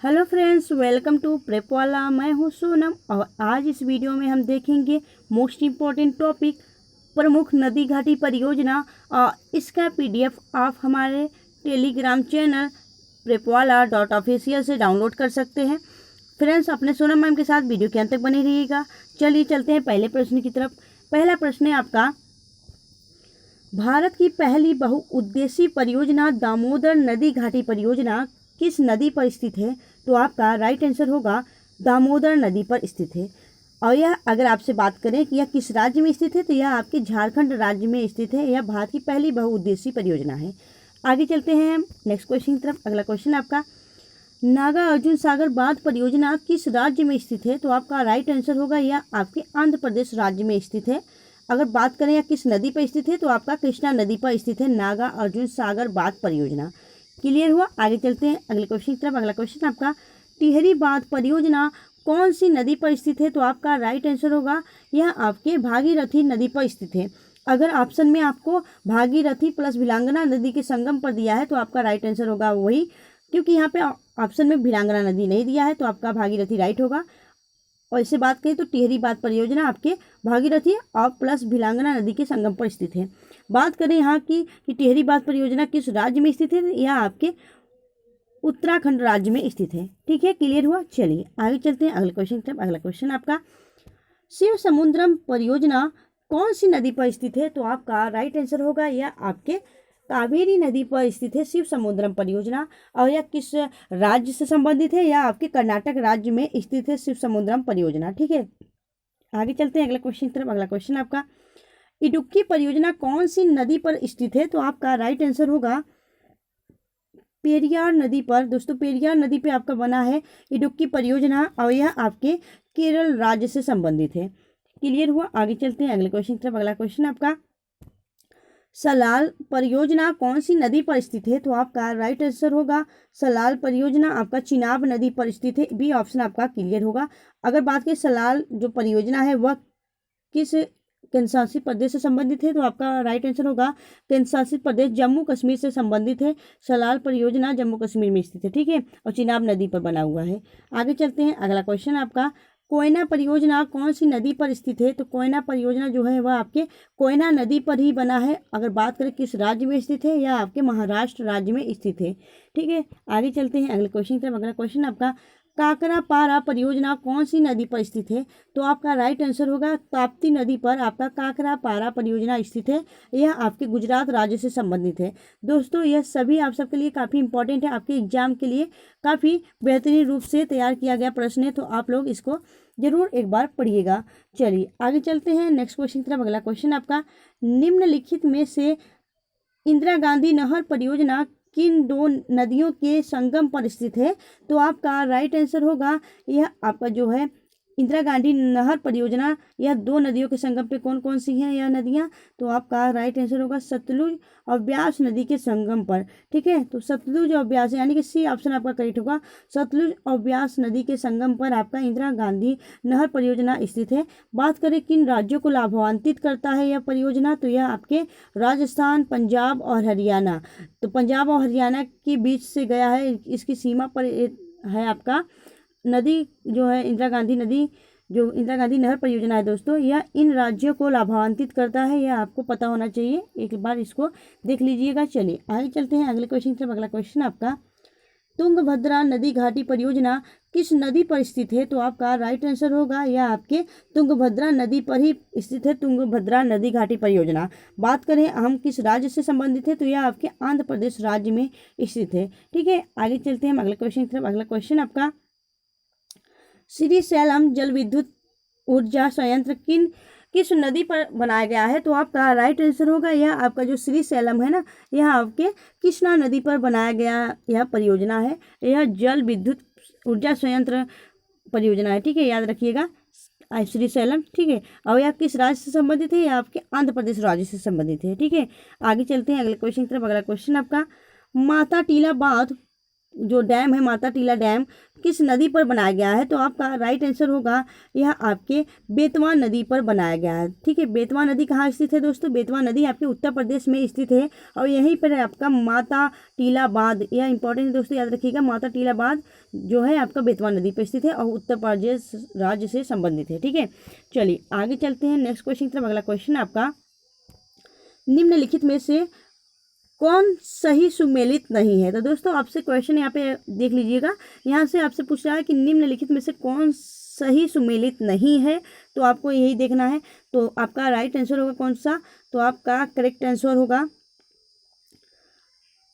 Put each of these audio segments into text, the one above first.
Hello friends, welcome to Prep Wala. मैं हूं सोनम और आज इस वीडियो में हम देखेंगे मोस्ट इम्पॉर्टेंट टॉपिक प्रमुख नदी घाटी परियोजना और इसका पीडीएफ आप हमारे टेलीग्राम चैनल prepwala.official से डाउनलोड कर सकते हैं। फ्रेंड्स, अपने सोनम मैम के साथ वीडियो के अंत तक बने रहिएगा। चलिए चलते हैं पहले प्रश्न की तरफ। पहला प्रश्न है आपका, भारत की पहली बहुउद्देशीय परियोजना दामोदर नदी घाटी परियोजना किस नदी पर स्थित है? तो आपका राइट आंसर होगा दामोदर नदी पर स्थित है। और यह अगर आपसे बात करें कि यह किस राज्य में स्थित है, तो यह आपके झारखंड राज्य में स्थित है। यह भारत की पहली बहुउद्देशीय परियोजना है। आगे चलते हैं नेक्स्ट क्वेश्चन की तरफ। अगला क्वेश्चन आपका, नागा अर्जुन सागर बांध परियोजना किस राज्य में स्थित है? तो आपका राइट आंसर होगा यह आपके आंध्र प्रदेश राज्य में स्थित है। अगर बात करें या किस नदी पर स्थित है, तो आपका कृष्णा नदी पर स्थित है नागा अर्जुन सागर बांध परियोजना। क्लियर हुआ? आगे चलते हैं अगले क्वेश्चन की तरफ। अगला क्वेश्चन आपका, टिहरी बांध परियोजना कौन सी नदी पर स्थित है? तो आपका राइट आंसर होगा यह आपके भागीरथी नदी पर स्थित है। अगर ऑप्शन में आपको भागीरथी प्लस भिलांगना नदी के संगम पर दिया है, तो आपका राइट आंसर होगा वही, क्योंकि यहाँ पे ऑप्शन में भिलांगना नदी नहीं दिया है, तो आपका भागीरथी राइट होगा। और इससे बात करें तो टिहरी बांध परियोजना आपके भागीरथी और प्लस भिलांगना नदी के संगम पर स्थित है। बात करें यहाँ की कि टिहरी बांध परियोजना किस राज्य में स्थित है? यह आपके उत्तराखंड राज्य में स्थित है। ठीक है, क्लियर हुआ? चलिए आगे चलते हैं अगले क्वेश्चन की तरफ। अगला क्वेश्चन आपका, शिव समुद्रम परियोजना कौन सी नदी पर स्थित है? तो आपका राइट आंसर होगा यह आपके कावेरी नदी पर स्थित है शिव समुद्रम परियोजना। और यह किस राज्य से संबंधित है? यह आपके कर्नाटक राज्य में स्थित है शिव समुद्रम परियोजना। ठीक है, आगे चलते हैं अगले क्वेश्चन की तरफ। अगला क्वेश्चन आपका, इडुक्की परियोजना कौन सी नदी पर स्थित है? तो आपका राइट आंसर होगा पेरियार नदी पर। दोस्तों, पेरियार नदी पे आपका बना है इडुक्की परियोजना और यह आपके केरल राज्य से संबंधित है। क्लियर हुआ? आगे चलते हैं अगले क्वेश्चन की तरफ। अगला क्वेश्चन आपका, सलाल परियोजना कौन सी नदी पर स्थित है? तो आपका राइट आंसर होगा सलाल परियोजना आपका चिनाब नदी पर स्थित है। बी ऑप्शन आपका क्लियर होगा। अगर बात करें सलाल जो परियोजना है वह किस केंद्रशासित प्रदेश से संबंधित है? तो आपका राइट आंसर होगा केंद्रशासित प्रदेश जम्मू कश्मीर से संबंधित है। सलाल परियोजना जम्मू कश्मीर में स्थित है। ठीक है, और चिनाब नदी पर बना हुआ है। आगे चलते हैं अगला क्वेश्चन आपका, कोयना परियोजना कौन सी नदी पर स्थित है? तो कोयना परियोजना जो है वह आपके कोयना नदी पर ही बना है। अगर बात करें किस राज्य में स्थित है, यह आपके महाराष्ट्र राज्य में स्थित है। ठीक है, आगे चलते हैं अगले क्वेश्चन की तरफ। अगला क्वेश्चन आपका, काकरापारा परियोजना कौन सी नदी पर स्थित है? तो आपका राइट आंसर होगा ताप्ती नदी पर आपका काकरापारा परियोजना स्थित है। यह आपके गुजरात राज्य से संबंधित है। दोस्तों, यह सभी आप सबके लिए काफ़ी इंपॉर्टेंट है, आपके एग्जाम के लिए काफ़ी बेहतरीन रूप से तैयार किया गया प्रश्न है, तो आप लोग इसको जरूर एक बार पढ़िएगा। चलिए आगे चलते हैं नेक्स्ट क्वेश्चन की तरफ। अगला क्वेश्चन आपका, निम्नलिखित में से इंदिरा गांधी नहर परियोजना किन दो नदियों के संगम पर स्थित है? तो आपका राइट आंसर होगा यह आपका जो है इंदिरा गांधी नहर परियोजना, यह दो नदियों के संगम पे कौन कौन सी हैं यह नदियां? तो आपका राइट आंसर होगा सतलुज और ब्यास नदी के संगम पर। ठीक है, तो सतलुज और ब्यास यानी कि सी ऑप्शन आपका करेक्ट होगा। सतलुज और ब्यास नदी के संगम पर आपका इंदिरा गांधी नहर परियोजना स्थित है। बात करें किन राज्यों को लाभान्वित करता है यह परियोजना, तो यह आपके राजस्थान, पंजाब और हरियाणा। तो पंजाब और हरियाणा के बीच से गया है, इसकी सीमा पर है आपका नदी जो है इंदिरा गांधी नदी, जो इंदिरा गांधी नहर परियोजना है। दोस्तों, यह इन राज्यों को लाभान्वित करता है, यह आपको पता होना चाहिए, एक बार इसको देख लीजिएगा। चलिए आगे चलते हैं अगले क्वेश्चन की तरफ। अगला क्वेश्चन आपका, तुंगभद्रा नदी घाटी परियोजना किस नदी पर स्थित है? तो आपका राइट आंसर होगा यह आपके तुंगभद्रा नदी पर ही स्थित है, तुंगभद्रा नदी घाटी परियोजना। बात करें हम किस राज्य से संबंधित है, तो यह आपके आंध्र प्रदेश राज्य में स्थित है। ठीक है, आगे चलते हैं हम अगले क्वेश्चन की तरफ। अगला क्वेश्चन आपका, श्रीशैलम जल विद्युत ऊर्जा संयंत्र किस नदी पर बनाया गया है? तो आपका राइट आंसर होगा यह आपका जो श्रीशैलम है ना, यह आपके कृष्णा नदी पर बनाया गया यह परियोजना है। यह जल विद्युत ऊर्जा संयंत्र परियोजना है। ठीक है, याद रखिएगा श्रीशैलम। ठीक है, और यह किस राज्य से संबंधित है? यह आपके आंध्र प्रदेश राज्य से संबंधित है। ठीक है, आगे चलते हैं अगले क्वेश्चन की तरफ। अगला क्वेश्चन आपका, माता टीला बांध जो डैम है माता टीला डैम किस नदी पर बनाया गया है, तो आपका राइट आंसर होगा यह आपके बेतवा नदी पर बनाया गया है। ठीक है, बेतवा नदी कहाँ स्थित है दोस्तों? बेतवा नदी आपके उत्तर प्रदेश में स्थित है और यहीं पर है आपका माता टीला बांध। यह इंपॉर्टेंट दोस्तों, याद रखिएगा, माता टीला बांध जो है आपका बेतवा नदी पर स्थित है और उत्तर प्रदेश राज्य से संबंधित है। ठीक है, चलिए आगे चलते हैं नेक्स्ट क्वेश्चन की तरफ। अगला क्वेश्चन आपका, निम्नलिखित में से कौन सही सुमेलित नहीं है? तो दोस्तों आपसे क्वेश्चन यहाँ पे देख लीजिएगा, यहाँ से आपसे पूछ रहा है कि निम्नलिखित में से कौन सही सुमेलित नहीं है, तो आपको यही देखना है। तो आपका राइट आंसर होगा कौन सा? तो आपका करेक्ट आंसर होगा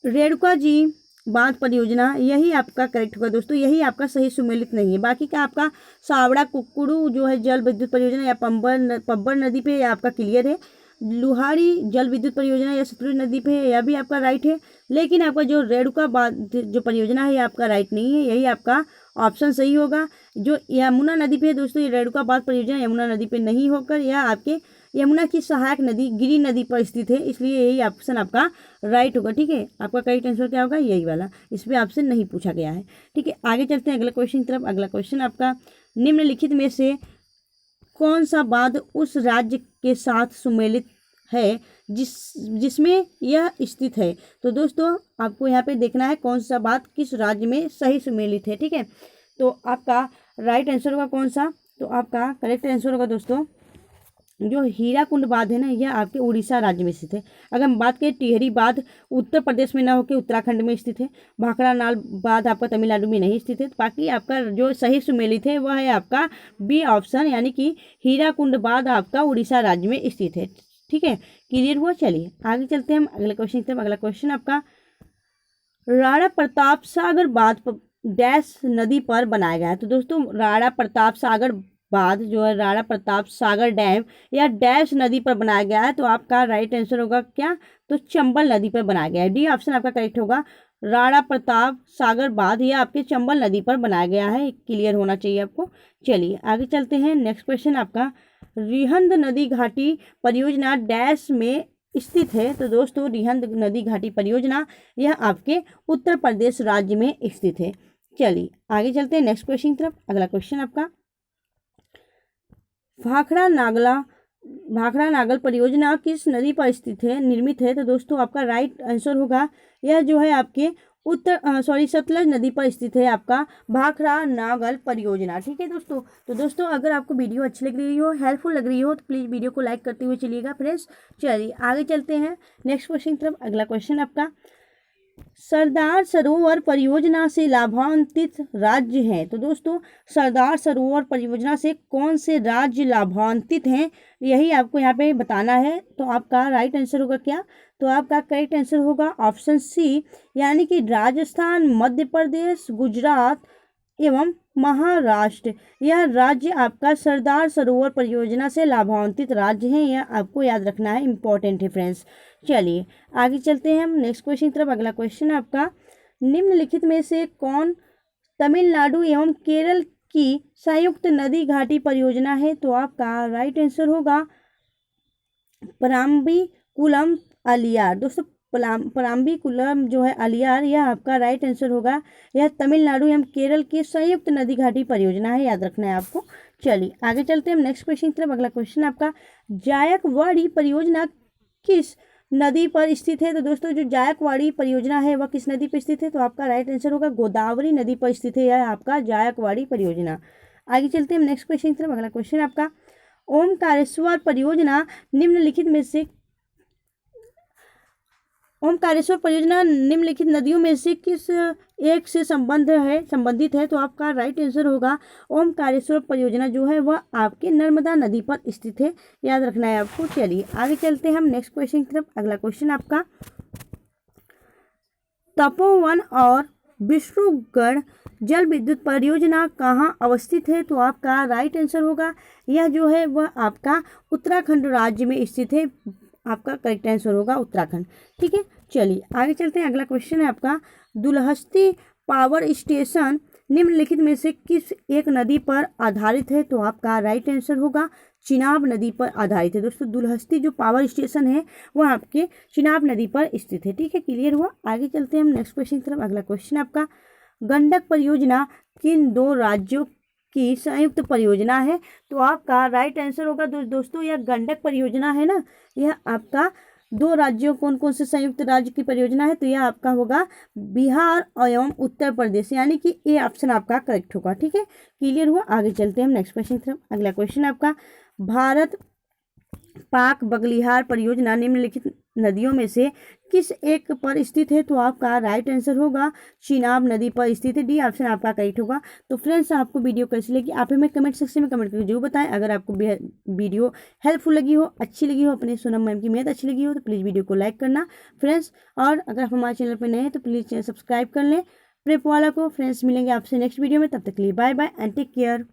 रेणुका जी बांध परियोजना, यही आपका करेक्ट होगा दोस्तों, यही आपका सही सुमेलित नहीं है। बाकी का आपका सावड़ा कुक्कुड़ू जो है जल विद्युत परियोजना या पब्बर नदी पे या आपका क्लियर है। लुहारी जल विद्युत परियोजना या सतलुज नदी पे है, यह भी आपका राइट है। लेकिन आपका जो रेणुका बांध जो परियोजना है ये आपका राइट नहीं है, यही आपका ऑप्शन सही होगा। जो यमुना नदी पे है दोस्तों, ये रेणुका बांध परियोजना यमुना नदी पे नहीं होकर यह आपके यमुना की सहायक नदी गिरी नदी पर स्थित है, इसलिए यही ऑप्शन आपका राइट होगा। ठीक है, आपका करेक्ट आंसर क्या होगा? यही वाला, इस पर आपसे नहीं पूछा गया है। ठीक है, आगे चलते हैं अगले क्वेश्चन की तरफ। अगला क्वेश्चन आपका, निम्नलिखित में से कौन सा बांध उस राज्य के साथ सुमेलित है जिसमें यह स्थित है? तो दोस्तों आपको यहाँ पे देखना है कौन सा बांध किस राज्य में सही सुमेलित है। ठीक है, तो आपका राइट आंसर होगा कौन सा? तो आपका करेक्ट आंसर होगा दोस्तों जो हीराकुंड बांध है ना, यह आपके उड़ीसा राज्य में स्थित है। अगर हम बात करें टिहरी बांध उत्तर प्रदेश में ना होकर उत्तराखंड में स्थित है। भाखड़ा नाल बांध आपका तमिलनाडु में नहीं स्थित है। बाकी आपका जो सही सुमेलित है वह है आपका बी ऑप्शन, यानी कि हीराकुंड बांध आपका उड़ीसा राज्य में स्थित है। ठीक है, क्लियर हुआ? चलिए आगे चलते हैं हम अगले क्वेश्चन की तरफ। अगला क्वेश्चन आपका, राणा प्रताप सागर बांध डैश नदी पर बनाया गया है। तो दोस्तों राणा प्रताप सागर बांध जो है राणा प्रताप सागर डैम या डैश नदी पर बनाया गया है, तो आपका राइट आंसर होगा क्या? तो चंबल नदी पर बनाया गया है। डी ऑप्शन आपका करेक्ट होगा, राणा प्रताप सागर बांध यह आपके चंबल नदी पर बनाया गया है। क्लियर होना चाहिए आपको। चलिए आगे चलते हैं। नेक्स्ट क्वेश्चन आपका, रिहंद नदी घाटी परियोजना डैश में स्थित है। तो दोस्तों रिहंद नदी घाटी परियोजना यह आपके उत्तर प्रदेश राज्य में स्थित है। चलिए आगे चलते हैं नेक्स्ट क्वेश्चन की तरफ। अगला क्वेश्चन आपका, भाखड़ा नागल परियोजना किस नदी पर स्थित है निर्मित है? तो दोस्तों आपका राइट आंसर होगा यह जो है आपके सतलज नदी पर स्थित है आपका भाखड़ा नागल परियोजना। ठीक है दोस्तों, तो दोस्तों अगर आपको वीडियो अच्छी लग रही हो, हेल्पफुल लग रही हो, तो प्लीज़ वीडियो को लाइक करते हुए चलिएगा फ्रेंड्स। चलिए आगे चलते हैं नेक्स्ट क्वेश्चन की तरफ। अगला क्वेश्चन आपका, सरदार सरोवर परियोजना से लाभान्वित राज्य हैं। तो दोस्तों सरदार सरोवर परियोजना से कौन से राज्य लाभान्वित हैं, यही आपको यहाँ पे बताना है। तो आपका राइट आंसर होगा क्या? तो आपका करेक्ट आंसर होगा ऑप्शन सी, यानी कि राजस्थान, मध्य प्रदेश, गुजरात एवं महाराष्ट्र। यह राज्य आपका सरदार सरोवर परियोजना से लाभान्वित राज्य हैं, यह आपको याद रखना है, इंपॉर्टेंट है फ्रेंड्स। चलिए आगे चलते हैं हम नेक्स्ट क्वेश्चन की तरफ। अगला क्वेश्चन आपका, निम्नलिखित में से कौन तमिलनाडु एवं केरल की संयुक्त नदी घाटी परियोजना है? तो आपका राइट आंसर होगा पराम्बीकुलम अलियार। दोस्तों पराम्बीकुलम जो है अलियार, यह आपका राइट आंसर होगा। यह तमिलनाडु एवं केरल की संयुक्त नदी घाटी परियोजना है, याद रखना है आपको। चलिए आगे चलते हैं हम नेक्स्ट क्वेश्चन की तरफ। अगला क्वेश्चन आपका, जायकवाड़ी परियोजना किस नदी पर स्थित है? तो दोस्तों जो जायकवाड़ी परियोजना है वह किस नदी पर स्थित है? तो आपका राइट आंसर होगा गोदावरी नदी पर स्थित है, यह आपका जायकवाड़ी परियोजना। आगे चलते हैं हम नेक्स्ट क्वेश्चन की तरफ। अगला क्वेश्चन आपका, ओमकारेश्वर परियोजना निम्नलिखित निम्नलिखित नदियों में से किस एक से संबंधित है? तो आपका राइट आंसर होगा ओमकारेश्वर परियोजना जो है वह आपके नर्मदा नदी पर स्थित है, याद रखना है आपको। चलिए आगे चलते हैं हम नेक्स्ट क्वेश्चन की तरफ। अगला क्वेश्चन आपका, तपोवन और विष्णुगढ़ जल विद्युत परियोजना कहाँ अवस्थित है? तो आपका राइट आंसर होगा यह जो है वह आपका उत्तराखंड राज्य में स्थित है, आपका करेक्ट आंसर होगा उत्तराखंड। ठीक है, चलिए आगे चलते हैं। अगला क्वेश्चन है आपका, दुलहस्ती पावर स्टेशन निम्नलिखित में से किस एक नदी पर आधारित है? तो आपका राइट आंसर होगा चिनाब नदी पर आधारित है। दोस्तों दुलहस्ती जो पावर स्टेशन है वह आपके चिनाब नदी पर स्थित है। ठीक है, क्लियर हुआ? आगे चलते हैं हम नेक्स्ट क्वेश्चन की तरफ। अगला क्वेश्चन आपका, गंडक परियोजना किन दो राज्यों की संयुक्त परियोजना है? तो आपका राइट आंसर होगा दोस्तों, यह गंडक परियोजना है ना, यह आपका दो राज्यों, कौन कौन से संयुक्त राज्य की परियोजना है? तो यह आपका होगा बिहार एवं उत्तर प्रदेश, यानी कि ये ऑप्शन आपका करेक्ट होगा। ठीक है, क्लियर हुआ? आगे चलते हैं हम नेक्स्ट क्वेश्चन की तरफ। अगला क्वेश्चन आपका, भारत पाक बगलिहार परियोजना निम्नलिखित नदियों में से किस एक पर स्थित है? तो आपका राइट आंसर होगा चिनाब नदी पर स्थित है, डी ऑप्शन आपका करेक्ट होगा। तो फ्रेंड्स, आपको वीडियो कैसी लगी आप हमें कमेंट सेक्शन में कमेंट करके जरूर बताएं। अगर आपको वीडियो हेल्पफुल लगी हो, अच्छी लगी हो, अपने सोनम मैम की मेहनत अच्छी लगी हो, तो प्लीज़ वीडियो को लाइक करना फ्रेंड्स। और अगर आप हमारे चैनल पर नए हैं तो प्लीज़ चैनल सब्सक्राइब कर लें प्रेप वाला को। फ्रेंड्स, मिलेंगे आपसे नेक्स्ट वीडियो में, तब तक के लिए bye bye and take care.